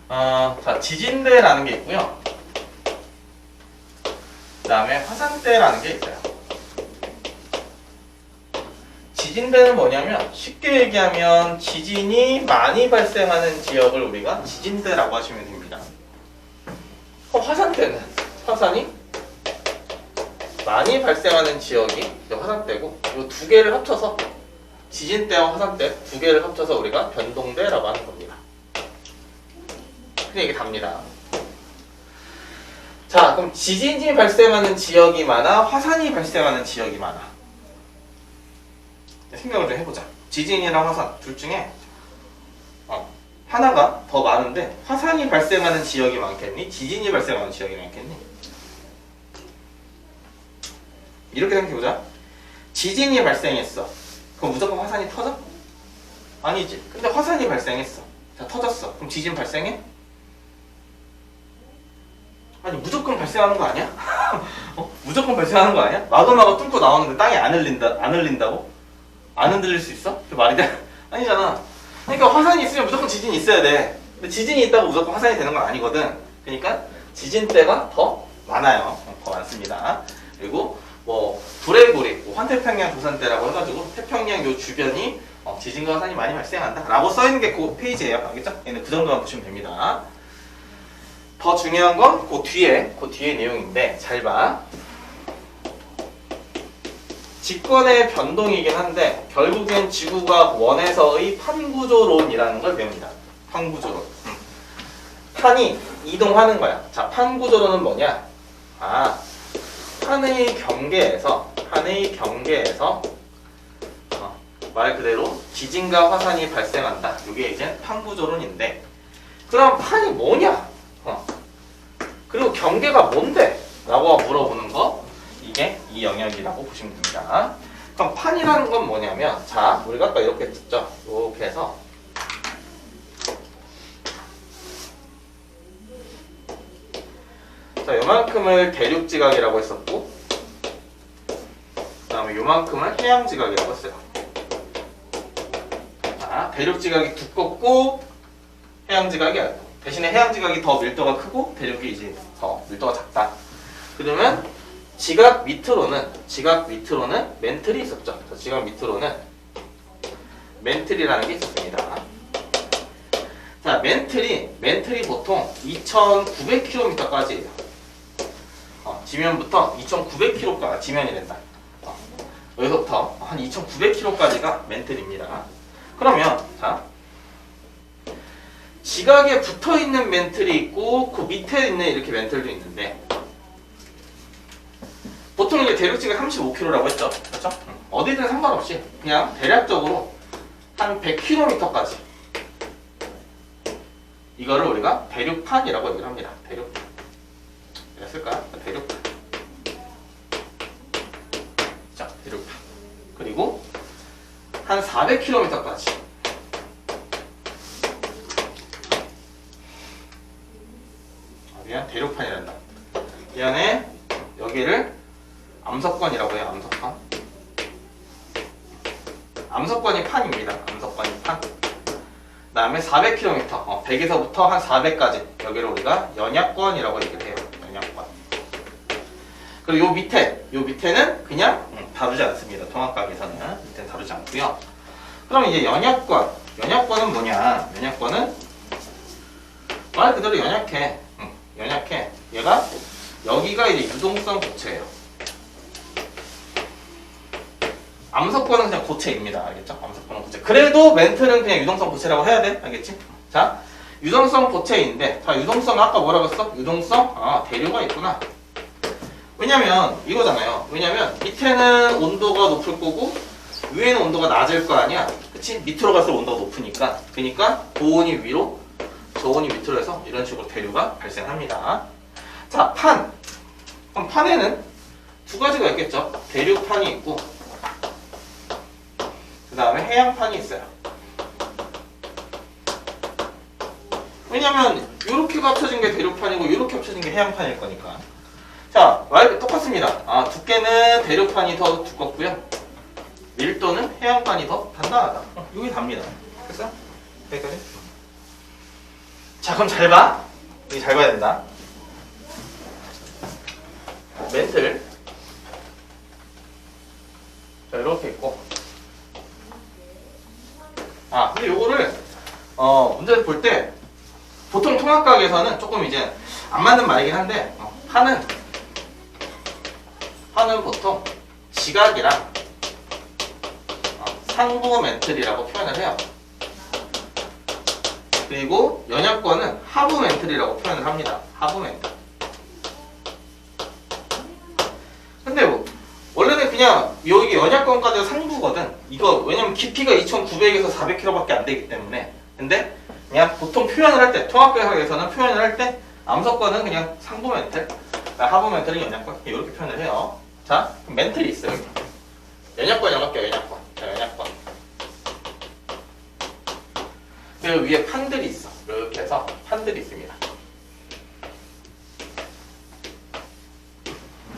자, 지진대라는 게 있고요. 그 다음에 화산대라는 게 있어요. 지진대는 뭐냐면 쉽게 얘기하면 지진이 많이 발생하는 지역을 우리가 지진대라고 하시면 됩니다. 화산대는 화산이 많이 발생하는 지역이 화산대고 이 두 개를 합쳐서 지진대와 화산대 두 개를 합쳐서 우리가 변동대라고 하는 겁니다. 그냥 이게 답니다. 자, 그럼 지진이 발생하는 지역이 많아, 화산이 발생하는 지역이 많아. 생각을 좀 해보자. 지진이랑 화산 둘 중에 하나가 더 많은데 화산이 발생하는 지역이 많겠니? 지진이 발생하는 지역이 많겠니? 이렇게 생각해보자. 지진이 발생했어. 그럼 무조건 화산이 터져? 아니지. 근데 화산이 발생했어. 자, 터졌어. 그럼 지진 발생해? 아니, 무조건 발생하는 거 아니야? 무조건 발생하는 거 아니야? 마그마가 뚫고 나오는데 땅이 안 흘린다고? 안 흔들릴 수 있어? 그 말이 돼? 아니잖아. 그러니까 화산이 있으면 무조건 지진이 있어야 돼. 근데 지진이 있다고 무조건 화산이 되는 건 아니거든. 그러니까 지진대가 더 많아요. 더 많습니다. 그리고 뭐 불의구리, 환태평양 도산대라고 해가지고 태평양 요 주변이 지진과 화산이 많이 발생한다 라고 써있는 게 그 페이지예요. 알겠죠? 얘는 그 정도만 보시면 됩니다. 더 중요한 건 그 뒤에 내용인데 잘 봐. 직권의 변동이긴 한데 결국엔 지구가 원에서의 판구조론이라는 걸 배웁니다. 판구조론. 판이 이동하는 거야. 자, 판구조론은 뭐냐? 판의 경계에서 말 그대로 지진과 화산이 발생한다. 이게 이제 판구조론인데 그럼 판이 뭐냐? 그리고 경계가 뭔데? 라고 물어보는 거, 이게 이 영역이라고 보시면 됩니다. 그럼 판이라는 건 뭐냐면, 자, 우리가 아까 이렇게 했죠? 이렇게 해서 자, 요만큼을 대륙지각이라고 했었고 그 다음에 요만큼을 해양지각이라고 했어요. 자, 대륙지각이 두껍고 해양지각이 얇고, 대신에 해양지각이 더 밀도가 크고 대륙이 이제 더 밀도가 작다. 그러면 지각 밑으로는 멘틀이 있었죠. 지각 밑으로는 멘틀이라는 게 있었습니다. 자, 멘틀이 보통 2,900km까지예요. 지면부터 2,900km까지 지면이 된다. 여기서부터 한 2,900km까지가 멘틀입니다. 그러면 자, 지각에 붙어있는 멘틀이 있고 그 밑에 있는 이렇게 멘틀도 있는데 보통 이제 대륙지각 35km라고 했죠. 그렇죠? 어디든 상관없이 그냥 대략적으로 한 100km까지 이거를 우리가 대륙판이라고 얘기를 합니다. 대륙판. 이랬을까? 대륙판. 자, 대륙판. 그리고 한 400km까지 그냥 대륙판이란다. 이 안에 여기를 암석권이라고 해요. 암석권. 암석권이 판입니다. 암석권이 판. 그 다음에 400km, 100에서부터 한 400까지 여기를 우리가 연약권이라고 얘기를 해요. 연약권. 그리고 요 밑에는 그냥 다루지 않습니다. 통합각에서는 밑에는 다루지 않고요. 그럼 이제 연약권은 뭐냐? 연약권은 말 그대로 연약해. 얘가 여기가 이제 유동성 고체예요. 암석권은 그냥 고체입니다. 알겠죠? 암석권은 고체. 그래도 멘틀은 그냥 유동성 고체라고 해야 돼. 알겠지? 자, 유동성 고체인데, 자, 유동성 아까 뭐라고 했어? 유동성? 대류가 있구나. 왜냐면 이거잖아요. 왜냐면 밑에는 온도가 높을 거고 위에는 온도가 낮을 거 아니야. 그치? 밑으로 갈수록 온도가 높으니까. 그러니까 고온이 위로, 저온이 밑으로 해서 이런 식으로 대류가 발생합니다. 자, 판. 그럼 판에는 두 가지가 있겠죠. 대륙판이 있고 그 다음에 해양판이 있어요. 왜냐면 이렇게가 합쳐진 게 대륙판이고 이렇게 합쳐진 게 해양판일 거니까. 자, 똑같습니다. 두께는 대륙판이 더 두껍고요. 밀도는 해양판이 더 단단하다. 이게 답니다. 됐어? 여기까지? 자, 그럼 잘 봐. 여기 잘 봐야 된다. 멘틀. 자, 이렇게 있고. 아, 근데 요거를, 문제를 볼 때, 보통 통합각에서는 조금 이제 안 맞는 말이긴 한데, 판은 보통 지각이랑 상부 멘틀이라고 표현을 해요. 그리고 연약권은 하부 멘틀이라고 표현을 합니다. 하부 멘틀. 근데 뭐 원래는 그냥 여기 연약권까지가 상부거든. 이거 왜냐면 깊이가 2,900에서 400km밖에 안 되기 때문에. 근데 그냥 보통 표현을 할 때, 통합계획에서는 표현을 할 때 암석권은 그냥 상부 멘틀, 하부 멘틀은 연약권 이렇게 표현을 해요. 자, 그럼 멘틀이 있어요. 여기. 연약권, 연약권. 자, 연약권. 그리고 위에 판들이 있어. 이렇게 해서 판들이 있습니다.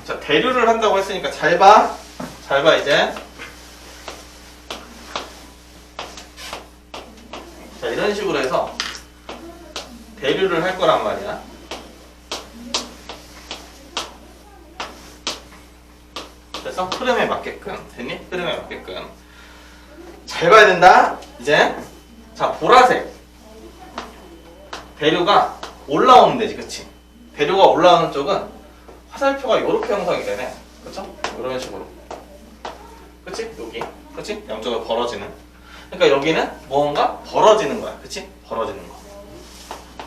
자, 대류를 한다고 했으니까 잘 봐. 잘 봐, 이제. 자, 이런 식으로 해서 대류를 할 거란 말이야. 그래서 흐름에 맞게끔. 됐니? 흐름에 맞게끔. 잘 봐야 된다. 이제. 자, 보라색. 대류가 올라오면 되지, 그치? 대류가 올라오는 쪽은 화살표가 이렇게 형성이 되네. 그쵸? 이런 식으로. 그치? 여기. 그치? 양쪽으로 벌어지는. 그러니까 여기는 뭔가 벌어지는 거야. 그치? 벌어지는 거.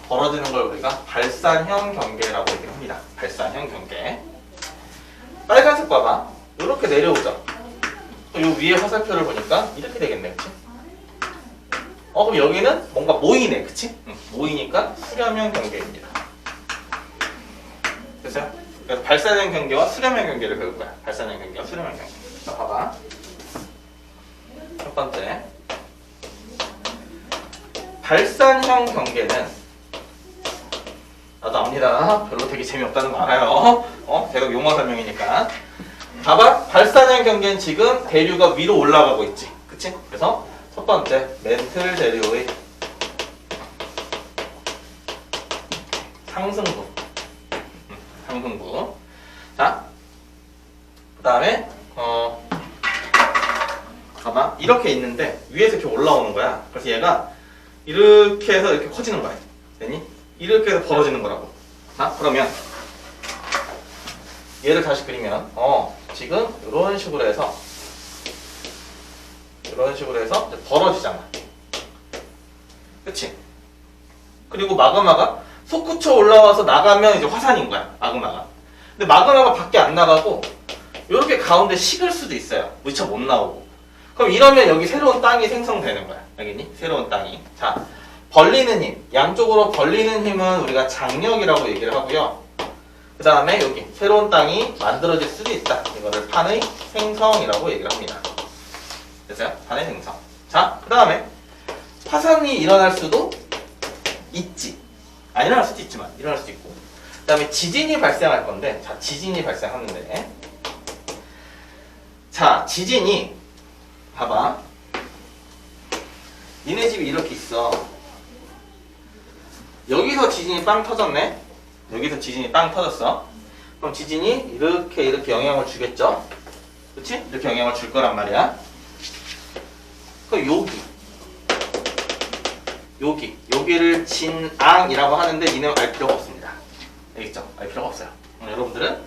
벌어지는 걸 우리가 발산형 경계라고 얘기를 합니다. 발산형 경계. 빨간색 봐봐. 이렇게 내려오죠. 요 위에 화살표를 보니까 이렇게 되겠네. 그치? 그럼 여기는 뭔가 모이네. 그치? 모이니까 수렴형 경계입니다. 됐어요? 그래서 발산형 경계와 수렴형 경계를 배울 거야. 발산형 경계와 수렴형 경계. 자, 봐봐. 첫 번째. 발산형 경계는 나도 압니다. 별로 되게 재미없다는 거 알아요. 제가 용어 설명이니까. 봐봐. 발산형 경계는 지금 대류가 위로 올라가고 있지. 그치? 그래서 첫 번째, 멘틀 대류의 상승부. 상승부. 자, 그 다음에, 봐봐. 이렇게 있는데, 위에서 이렇게 올라오는 거야. 그래서 얘가 이렇게 해서 이렇게 커지는 거야. 됐니? 이렇게 해서 벌어지는 거라고. 자, 그러면, 얘를 다시 그리면, 지금, 이런 식으로 해서, 이제 벌어지잖아. 그치? 그리고 마그마가 솟구쳐 올라와서 나가면 이제 화산인 거야. 마그마가. 근데 마그마가 밖에 안 나가고 이렇게 가운데 식을 수도 있어요. 미처 못 나오고. 그럼 이러면 여기 새로운 땅이 생성되는 거야. 알겠니? 새로운 땅이. 자, 벌리는 힘. 양쪽으로 벌리는 힘은 우리가 장력이라고 얘기를 하고요. 그 다음에 여기 새로운 땅이 만들어질 수도 있다. 이거를 판의 생성이라고 얘기를 합니다. 됐어요? 판의 생성. 자, 그 다음에 화산이 일어날 수도 있지. 안 일어날 수도 있지만 일어날 수도 있고. 그 다음에 지진이 발생할 건데, 자, 지진이 발생하는데, 자, 지진이 봐봐. 니네 집이 이렇게 있어. 여기서 지진이 빵 터졌네. 여기서 지진이 빵 터졌어. 그럼 지진이 이렇게 영향을 주겠죠. 그치? 이렇게 영향을 줄 거란 말이야. 그럼 여기를 진앙이라고 하는데 니네 알 필요가 없습니다. 알겠죠? 알 필요가 없어요. 여러분들은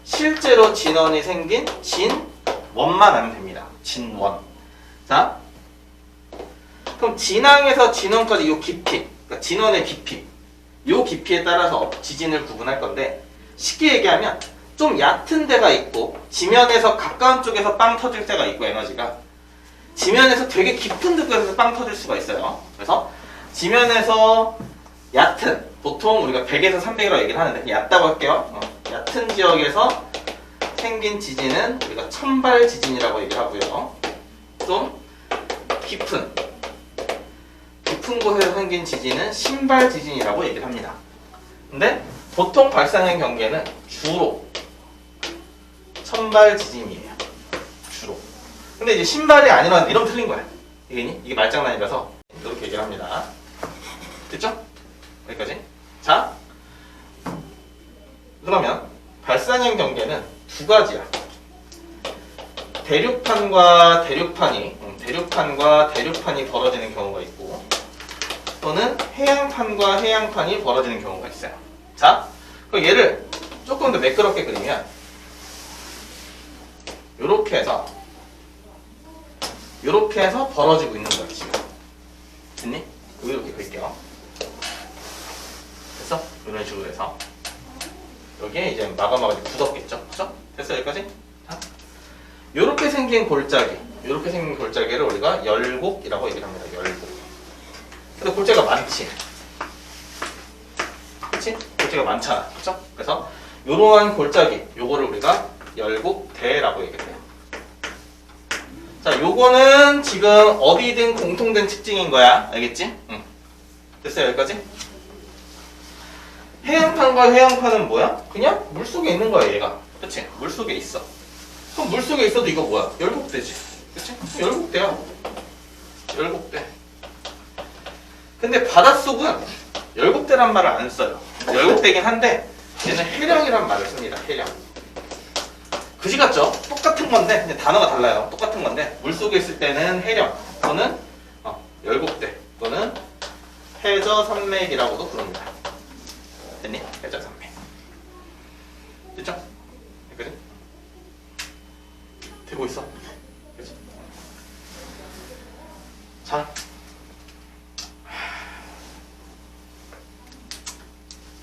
실제로 진원이 생긴 진원만 알면 됩니다. 진원. 자, 그럼 진앙에서 진원까지 요 깊이, 그러니까 진원의 깊이, 요 깊이에 따라서 지진을 구분할 건데, 쉽게 얘기하면 좀 얕은 데가 있고 지면에서 가까운 쪽에서 빵 터질 때가 있고, 에너지가 지면에서 되게 깊은 데에서 빵 터질 수가 있어요. 그래서 지면에서 얕은, 보통 우리가 100에서 300이라고 얘기를 하는데 얕다고 할게요. 얕은 지역에서 생긴 지진은 우리가 천발 지진이라고 얘기를 하고요. 좀 깊은 곳에서 생긴 지진은 신발 지진이라고 얘기를 합니다. 근데 보통 발산형 경계는 주로 천발 지진이에요. 주로. 근데 이제 신발이 아니라 이러면 틀린 거야. 이게 말장난이라서 이렇게 얘기를 합니다. 됐죠? 여기까지. 자, 그러면 발산형 경계는 두 가지야. 대륙판과 대륙판이 벌어지는 경우가 있고, 또는 해양판과 해양판이 벌어지는 경우가 있어요. 자, 그럼 얘를 조금 더 매끄럽게 그리면 요렇게 해서 벌어지고 있는 거야 지금. 됐니? 이렇게 그릴게요. 됐어? 이런 식으로 해서 여기에 이제 마감하고 굳었겠죠? 그쵸? 됐어? 여기까지? 자, 요렇게 생긴 골짜기를 우리가 열곡이라고 얘기를 합니다. 열곡. 근데 골짜기가 많지? 그치? 골짜기가 많잖아. 그쵸? 그래서 요러한 골짜기, 요거를 우리가 열곡대라고 얘기를 해요. 자, 요거는 지금 어디든 공통된 특징인 거야. 알겠지? 응. 됐어요? 여기까지? 해양판과 해양판은 뭐야? 그냥 물속에 있는 거야, 얘가. 그치? 물속에 있어. 그럼 물속에 있어도 이거 뭐야? 열곡대지. 그치? 열곡대야. 열곡대. 근데 바닷속은 열곡대란 말을 안 써요. 열곡대긴 한데 얘는 해령이란 말을 씁니다. 해령. 그지 같죠? 똑같은 건데 그냥 단어가 달라요. 똑같은 건데 물속에 있을 때는 해령 또는 열곡대 또는 해저산맥이라고도 부릅니다. 됐니? 해저산맥. 됐죠? 그지? 되고 있어. 그지? 자,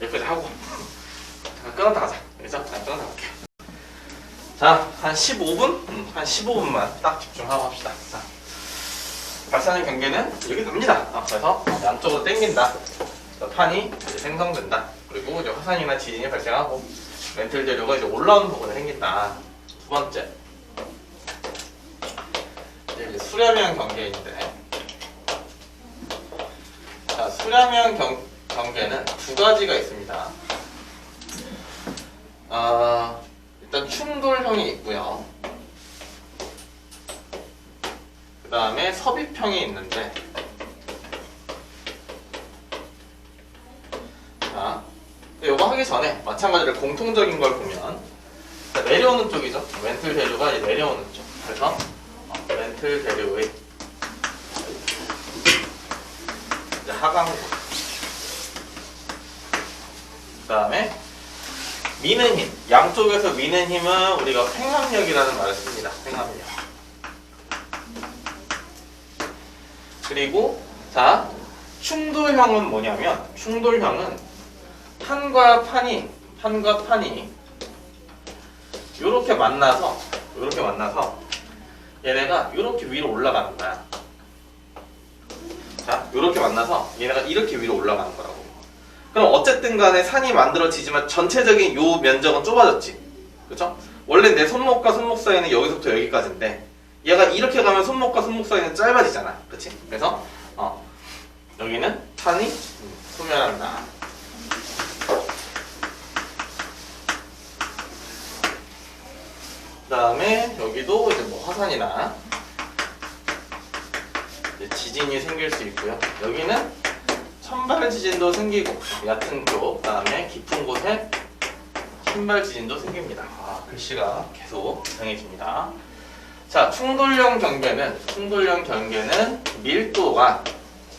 여기까지 하고 끊었다 가자. 그죠? 끊었다 갈게요. 자, 한 15분? 한 15분만 딱 집중하고 합시다. 자, 발산형 경계는 이렇게 갑니다. 그래서 양쪽으로 당긴다. 판이 이제 생성된다. 그리고 이제 화산이나 지진이 발생하고 멘틀 재료가 이제 올라오는 부분에 생긴다. 두 번째, 이제 수렴형 경계인데, 자, 수렴형 경계는 두 가지가 있습니다. 일단 충돌형이 있고요. 그 다음에 섭입형이 있는데, 자, 이거 하기 전에 마찬가지로 공통적인 걸 보면, 자, 내려오는 쪽이죠. 멘틀 대류가 이제 내려오는 쪽. 그래서 멘틀 대류의 이제 하강구. 그 다음에 미는 힘. 양쪽에서 미는 힘은 우리가 횡압력이라는 말을 씁니다. 횡압력. 그리고 자, 충돌형은 뭐냐면, 충돌형은 판과 판이 요렇게 만나서 얘네가 요렇게 위로 올라가는 거야. 자, 요렇게 만나서 얘네가 이렇게 위로 올라가는 거라고. 그럼 어쨌든 간에 산이 만들어지지만 전체적인 요 면적은 좁아졌지. 그쵸? 원래 내 손목과 손목 사이는 여기서부터 여기까지인데 얘가 이렇게 가면 손목과 손목 사이는 짧아지잖아. 그치? 그래서 여기는 산이 소멸한다. 그 다음에 여기도 이제 뭐 화산이나 이제 지진이 생길 수 있고요. 여기는 천발 지진도 생기고, 얕은 쪽, 그 다음에 깊은 곳에 신발 지진도 생깁니다. 글씨가 계속 이상해집니다. 자, 충돌형 경계는 밀도가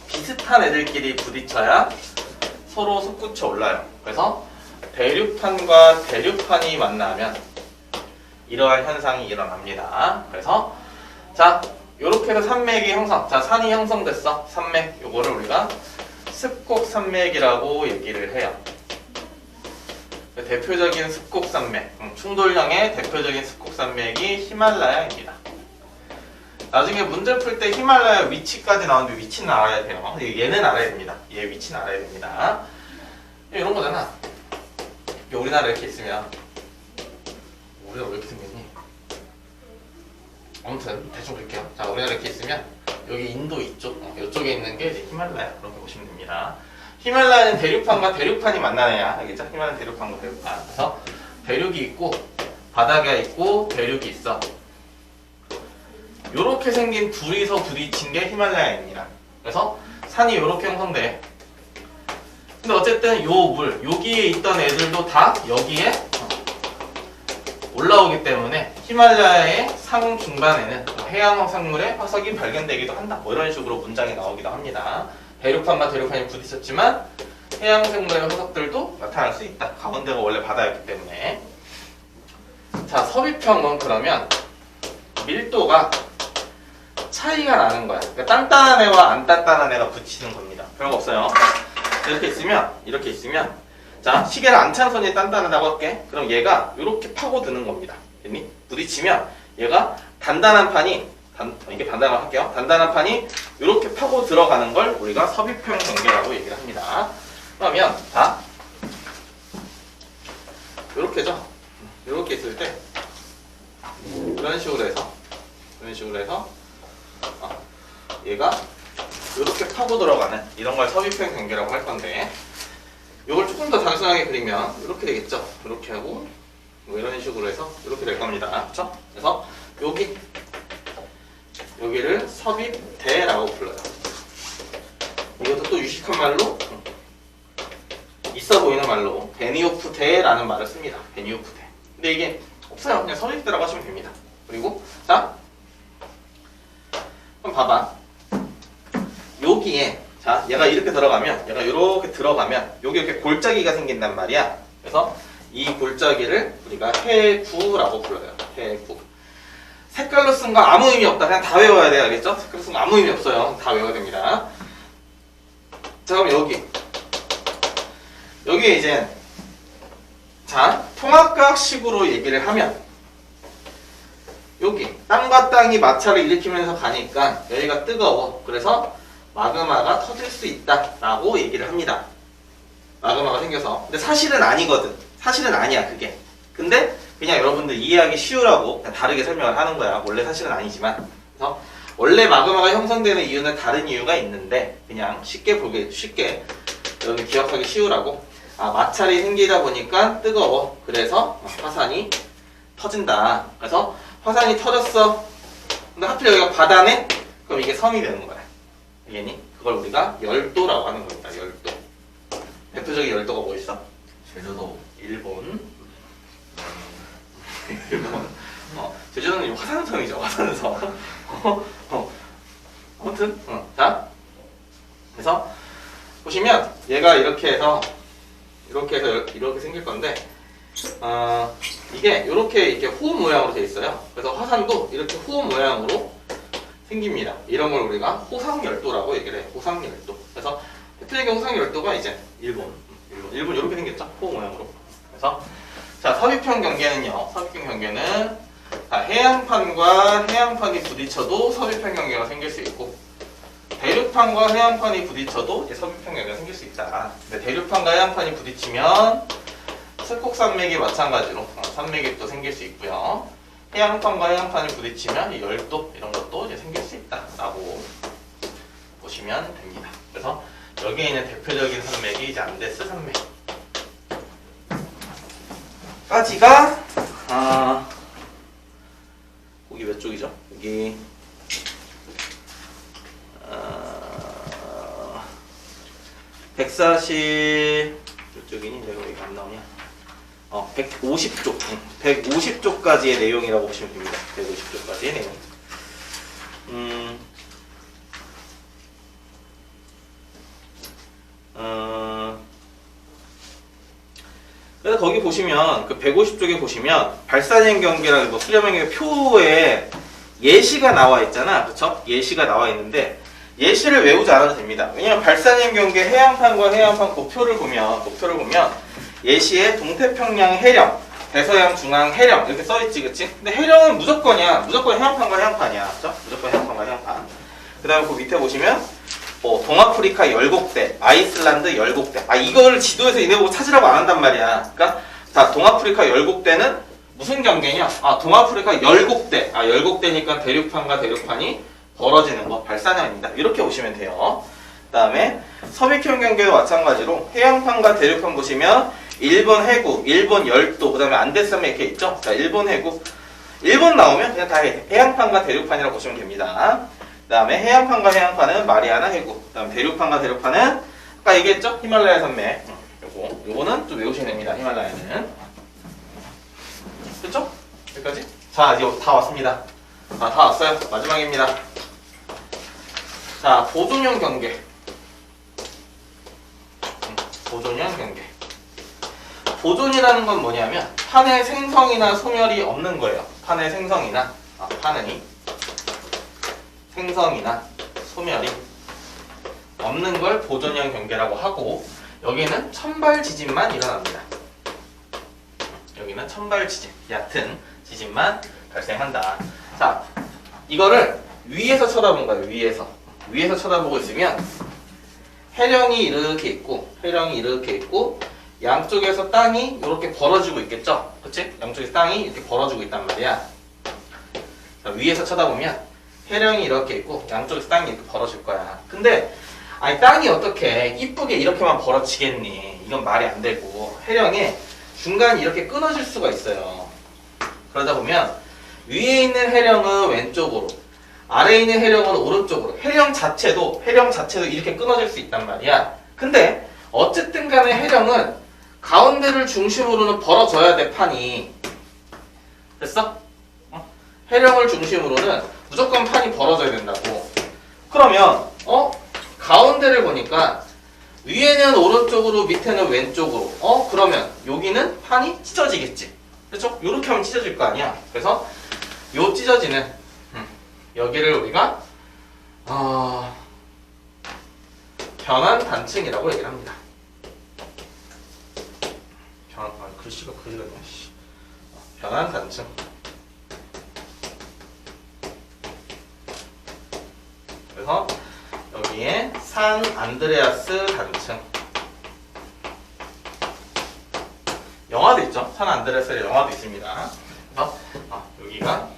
비슷한 애들끼리 부딪혀야 서로 솟구쳐 올라요. 그래서 대륙판과 대륙판이 만나면 이러한 현상이 일어납니다. 그래서 자, 요렇게 해서 산맥이 형성. 자, 산이 형성됐어. 산맥. 요거를 우리가 습곡산맥이라고 얘기를 해요. 대표적인 습곡산맥, 충돌형의 대표적인 습곡산맥이 히말라야입니다. 나중에 문제 풀 때 히말라야 위치까지 나오는데 위치는 알아야 돼요. 얘는 알아야 됩니다. 얘 위치는 알아야 됩니다. 이런 거잖아. 우리나라 이렇게 있으면, 우리나라 왜 이렇게 생겼니? 아무튼 대충 볼게요. 자, 우리나라 이렇게 있으면 여기 인도 이쪽, 이쪽에 있는 게 이제 히말라야. 그렇게 보시면 됩니다. 히말라야는 대륙판과 대륙판이 만나는 애야. 알겠죠? 히말라야는 대륙판과 대륙판. 그래서 대륙이 있고 바다가 있고 대륙이 있어. 요렇게 생긴 둘이서 부딪힌 게 히말라야입니다. 그래서 산이 요렇게 형성돼. 근데 어쨌든 요 물, 여기에 있던 애들도 다 여기에 올라오기 때문에 히말라야의 상 중반에는 해양 화산물의 화석이 발견되기도 한다. 뭐 이런 식으로 문장이 나오기도 합니다. 대륙판과 대륙판이 부딪혔지만 해양 생물의 화석들도 나타날 수 있다. 가운데가 원래 바다였기 때문에. 자, 섭입형은 그러면 밀도가 차이가 나는 거야. 그러니까 단단한 애와 안 단단한 애가 붙이는 겁니다. 별거 없어요. 이렇게 있으면 자, 시계를 안 찬 선이 단단하다고 할게. 그럼 얘가 이렇게 파고드는 겁니다. 됐니? 부딪히면 얘가 단단한 판이 이게 단단하고 할게요. 단단한 판이 이렇게 파고 들어가는 걸 우리가 섭입형 경계라고 얘기를 합니다. 그러면 자, 이렇게죠. 이렇게 있을 때 이런 식으로 해서 얘가 이렇게 파고 들어가는 이런 걸 섭입형 경계라고 할 건데, 이걸 조금 더 단순하게 그리면 이렇게 되겠죠. 이렇게 하고 뭐 이런 식으로 해서 이렇게 될 겁니다. 그렇죠? 그래서 여기를 섭입대라고 불러요. 이것도 또 유식한 말로 있어 보이는 말로 베니오프대라는 말을 씁니다. 베니오프대. 근데 이게 없어요. 그냥 섭입대라고 하시면 됩니다. 그리고 자, 그럼 봐봐. 여기에 자, 얘가 이렇게 들어가면 여기 이렇게 골짜기가 생긴단 말이야. 그래서 이 골짜기를 우리가 해구라고 불러요. 해구. 색깔로 쓴 거 아무 의미 없다. 그냥 다 외워야 돼. 알겠죠? 색깔로 쓴 거 아무 의미 없어요. 다 외워야 됩니다. 자, 그럼 여기에 이제 자, 통합각식으로 얘기를 하면 여기 땅과 땅이 마찰을 일으키면서 가니까 여기가 뜨거워. 그래서 마그마가 터질 수 있다라고 얘기를 합니다. 마그마가 생겨서. 근데 사실은 아니거든. 사실은 아니야, 그게. 근데 그냥 여러분들 이해하기 쉬우라고 그냥 다르게 설명을 하는 거야. 원래 사실은 아니지만. 그래서 원래 마그마가 형성되는 이유는 다른 이유가 있는데 그냥 쉽게 여러분 기억하기 쉬우라고. 마찰이 생기다 보니까 뜨거워. 그래서 화산이 터진다. 그래서 화산이 터졌어. 근데 하필 여기가 바다네? 그럼 이게 섬이 되는 거야. 알겠니? 그걸 우리가 열도라고 하는 겁니다. 열도. 대표적인 열도가 뭐 있어? 제주도. 일본. 제주도는 화산섬이죠. 화산섬. 아무튼 자, 그래서 보시면 얘가 이렇게 생길 건데 이게 이렇게 호흡 모양으로 되어 있어요. 그래서 화산도 이렇게 호흡 모양으로 생깁니다. 이런 걸 우리가 호상열도라고 얘기를 해. 호상열도. 그래서 대표적인 호상열도가 이제 일본 이렇게 생겼죠. 호흡 모양으로. 그래서 자, 섭입형 경계는요. 섭입형 경계는 해양판과 해양판이 부딪혀도 섭입형 경계가 생길 수 있고, 대륙판과 해양판이 부딪혀도 이제 섭입형 경계가 생길 수 있다. 근데 대륙판과 해양판이 부딪히면 스콕산맥이 마찬가지로 산맥이 또 생길 수 있고요. 해양판과 해양판이 부딪히면 이 열도 이런 것도 이제 생길 수 있다라고 보시면 됩니다. 그래서 여기에 있는 대표적인 산맥이 이제 안데스 산맥. 까지가 거기 몇 쪽이죠? 여기 140 몇 쪽이니? 내가 여기 안 나오냐? 150쪽 150쪽까지의 내용이라고 보시면 됩니다. 150쪽까지의 내용. 그래서 거기 보시면 그 150쪽에 보시면 발산형 경계랑 뭐 수렴형 경계 표에 예시가 나와 있잖아. 그쵸? 예시가 나와 있는데 예시를 외우지 않아도 됩니다. 왜냐면 발산형 경계 해양판과 해양판 그 표를 보면 예시에 동태평양 해령, 대서양 중앙 해령 이렇게 써있지, 그치? 근데 해령은 무조건이야. 무조건 해양판과 해양판이야. 그쵸? 무조건 해양판과 해양판. 그 다음에 그 밑에 보시면 동아프리카 열곡대, 아이슬란드 열곡대. 이거를 지도에서 이네 보고 찾으라고 안 한단 말이야. 그러니까 자, 동아프리카 열곡대는 무슨 경계냐? 동아프리카 열곡대. 열곡대니까 대륙판과 대륙판이 벌어지는 거, 발산형입니다. 이렇게 보시면 돼요. 그 다음에 섭입형 경계도 마찬가지로 해양판과 대륙판 보시면 일본 해구, 일본 열도, 그 다음에 안데스섬 이렇게 있죠? 자, 일본 해구. 일본 나오면 그냥 다 해양판과 대륙판이라고 보시면 됩니다. 그 다음에 해양판과 해양판은 마리아나 해구, 그 다음에 대륙판과 대륙판은 아까 얘기했죠? 히말라야 산맥. 요거는 좀 외우셔야 됩니다. 히말라야는. 됐죠? 여기까지? 자, 이제 다 왔습니다. 다 왔어요. 마지막입니다. 자, 보존형 경계. 보존형 경계. 보존이라는 건 뭐냐면 판의 생성이나 소멸이 없는 거예요. 판의 생성이나 판의 생성이나 소멸이 없는 걸 보존형 경계라고 하고, 여기는 천발 지진만 일어납니다. 여기는 천발 지진, 얕은 지진만 발생한다. 자, 이거를 위에서 쳐다본 거예요. 위에서 쳐다보고 있으면 해령이 이렇게 있고 양쪽에서 땅이 이렇게 벌어지고 있겠죠? 그치? 양쪽에서 땅이 이렇게 벌어지고 있단 말이야. 자, 위에서 쳐다보면 해령이 이렇게 있고 양쪽에서 땅이 이렇게 벌어질 거야. 근데 아니 땅이 어떻게 이쁘게 이렇게만 벌어지겠니? 이건 말이 안 되고 해령에 중간이 이렇게 끊어질 수가 있어요. 그러다 보면 위에 있는 해령은 왼쪽으로, 아래에 있는 해령은 오른쪽으로, 해령 자체도 이렇게 끊어질 수 있단 말이야. 근데 어쨌든 간에 해령은 가운데를 중심으로는 벌어져야 돼, 판이. 됐어? 해령을 중심으로는 무조건 판이 벌어져야 된다고. 그러면 가운데를 보니까 위에는 오른쪽으로 밑에는 왼쪽으로, 그러면 여기는 판이 찢어지겠지. 그렇죠? 요렇게 하면 찢어질 거 아니야. 그래서 요 찢어지는 여기를 우리가 변환 단층이라고 얘기를 합니다. 글씨가 그리네. 변환 단층. 그래서 여기에 산 안드레아스 단층. 영화도 있죠. 산 안드레아스의 영화도 있습니다. 그래서 여기가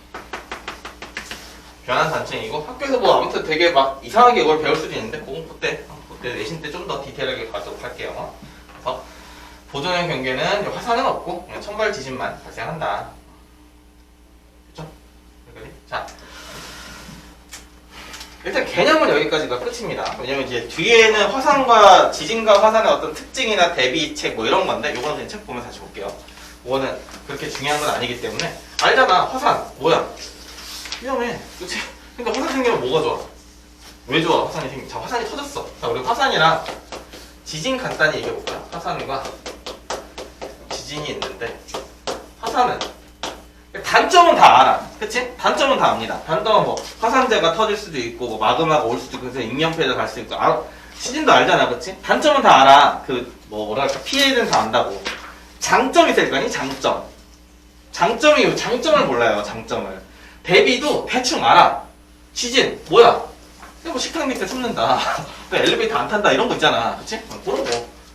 변환 단층이고, 학교에서 뭐 아무튼 되게 막 이상하게 이걸 배울 수도 있는데 그때 내신 때 좀 더 디테일하게 가도록 할게요. 그래서 보존형 경계는 화산은 없고 그냥 천발 지진만 발생한다. 그렇죠? 여기까지. 자, 일단 개념은 여기까지가 끝입니다. 왜냐면 이제 뒤에는 화산과 지진과 화산의 어떤 특징이나 대비책 뭐 이런 건데, 요거는 그냥 책 보면 다시 볼게요. 이거는 그렇게 중요한 건 아니기 때문에. 알잖아, 화산 뭐야? 위험해. 그치? 그러니까 화산 생기면 뭐가 좋아? 왜 좋아? 화산이 생기. 자, 화산이 터졌어. 자, 우리 화산이랑 지진 간단히 얘기해 볼까요? 화산과 지진이 있는데, 화산은 단점은 다 알아. 그치? 단점은 다 압니다. 단점은 뭐 화산재가 터질 수도 있고 뭐 마그마가 올 수도 있고 그래서 인명피해가 갈 수도 있고 지진도 알잖아. 그치? 단점은 다 알아. 뭐랄까 피해는 다 안다고. 장점이 있을 거 아니? 장점을 몰라요. 장점을. 대비도 대충 알아. 지진 뭐야? 뭐 식탁 밑에 숨는다. 엘리베이터 안 탄다 이런 거 있잖아. 그치? 그런 거.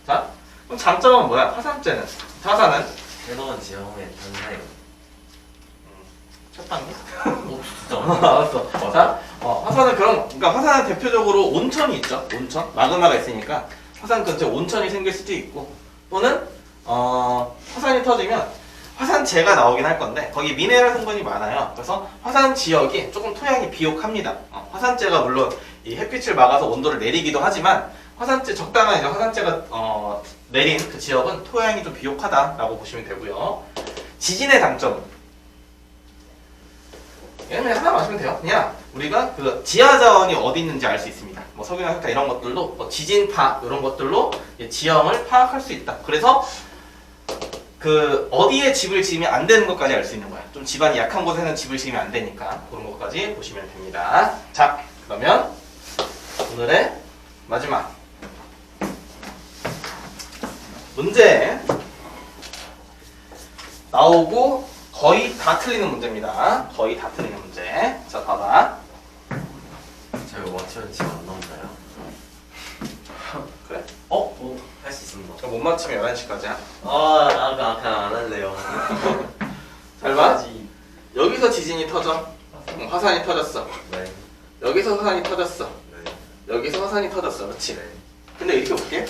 자, 그럼 장점은 뭐야? 화산재는? 화산은? 새로운 지형의 탄생. 첫 단계? 진짜 알았어. 자, 화산은 그러니까 화산은 대표적으로 온천이 있죠. 온천? 마그마가 있으니까 화산 근처에 온천이 생길 수도 있고, 또는 화산이 터지면 화산재가 나오긴 할 건데 거기 미네랄 성분이 많아요. 그래서 화산 지역이 조금 토양이 비옥합니다. 화산재가 물론 이 햇빛을 막아서 온도를 내리기도 하지만 적당한 이제 화산재가 내린 그 지역은 토양이 좀 비옥하다라고 보시면 되고요. 지진의 장점은 그냥 하나 마시면 돼요. 그냥 우리가 그 지하 자원이 어디 있는지 알 수 있습니다. 뭐 석유나 석탄 이런 것들로 뭐 지진파 이런 것들로 지형을 파악할 수 있다. 그래서 그 어디에 집을 지으면 안 되는 것까지 알 수 있는 거야. 좀 집안이 약한 곳에는 집을 지으면 안 되니까 그런 것까지 보시면 됩니다. 자, 그러면 오늘의 마지막 문제 나오고 거의 다 틀리는 문제입니다. 거의 다 틀리는 문제. 자, 봐봐. 저희 맞추면 지금 안 나온다요? 그래? 할 수 있습니다. 저 못 맞추면 11시까지야. 아까 안 할래요. 잘 봐. 여기서 지진이 터져. 화산이 터졌어. 네. 여기서 화산이 터졌어. 네. 여기서 화산이 터졌어. 그렇지? 네. 근데 이렇게 볼게.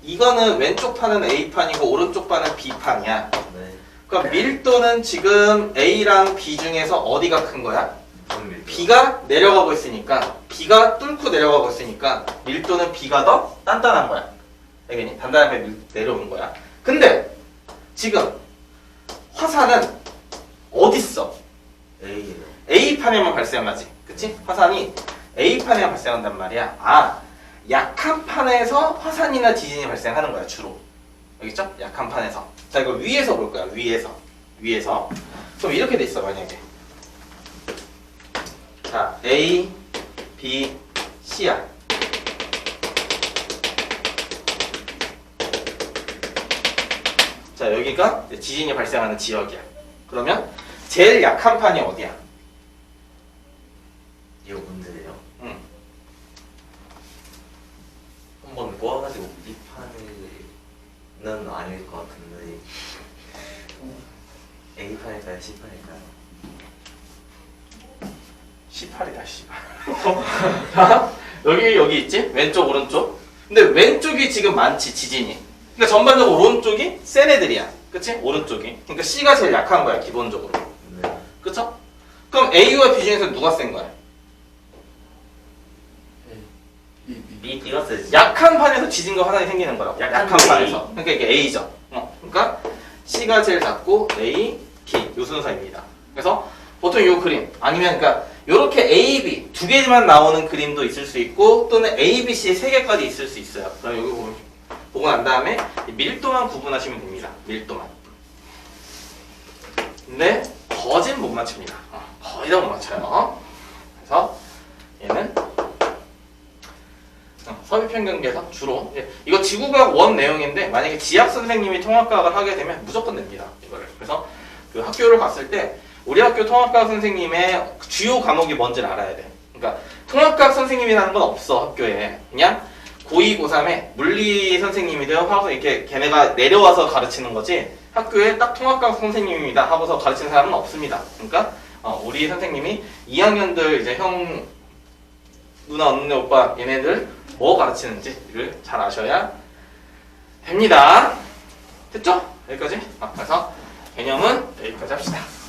이거는 왼쪽 판은 A판이고 오른쪽 판은 B판이야. 네. 그럼 밀도는 지금 A랑 B 중에서 어디가 큰 거야? 무슨 밀도? B가 내려가고 있으니까 B가 뚫고 내려가고 있으니까 밀도는 B가 더 단단한 거야. 알겠니? 단단하게 내려오는 거야. 근데 지금 화산은 어디 있어? A는 A판에만 발생하지. 그치? 화산이 A판에만 발생한단 말이야. 아, 약한 판에서 화산이나 지진이 발생하는 거야, 주로. 알겠죠? 약한 판에서. 자, 이거 위에서 볼 거야, 위에서. 위에서. 그럼 이렇게 돼 있어, 만약에. 자, A, B, C야. 자, 여기가 이제 지진이 발생하는 지역이야. 그러면 제일 약한 판이 어디야? 이거 문제예요. 응. 한번 꼬아가지고 이 판은 아닐 것 같은데 A 판일까요? C 판일까요? 18이다, 씨발. 자, 여기 있지? 왼쪽, 오른쪽. 근데 왼쪽이 지금 많지, 지진이. 그러니까 전반적으로 오른쪽이 센 애들이야. 그치? 오른쪽이. 그러니까 C가 제일 약한 거야, 기본적으로. 네. 그쵸? 그럼 A와 B 중에서 누가 센 거야? B가 세지. 약한 판에서 지진과 화산이 생기는 거라고. 약한 A. 판에서. 그러니까 이게 A죠. 그러니까 C가 제일 작고 A, B 요 순서입니다. 그래서 보통 이 그림 아니면 그러니까 이렇게 A, B 두 개만 나오는 그림도 있을 수 있고 또는 A, B, C 세 개까지 있을 수 있어요. 그럼 여기 보고 난 다음에 밀도만 구분하시면 됩니다. 밀도만. 근데 거진 못 맞춥니다. 거의 다 못 맞춰요. 그래서 얘는 섭입평균계에서 주로 이거 지구과학 원 내용인데 만약에 지학 선생님이 통합과학을 하게 되면 무조건 냅니다. 이거를. 그래서 그 학교를 갔을 때 우리 학교 통합과학 선생님의 주요 과목이 뭔지를 알아야 돼. 그러니까 통합과학 선생님이라는 건 없어 학교에. 그냥 고2, 고3에 물리 선생님이든 하고서 이렇게 걔네가 내려와서 가르치는 거지 학교에 딱 통합과학 선생님입니다 하고서 가르치는 사람은 없습니다. 그러니까 우리 선생님이 2학년들 이제 형 누나 언니 오빠 얘네들 뭐 가르치는지를 잘 아셔야 됩니다. 됐죠? 여기까지? 그래서 개념은 여기까지 합시다.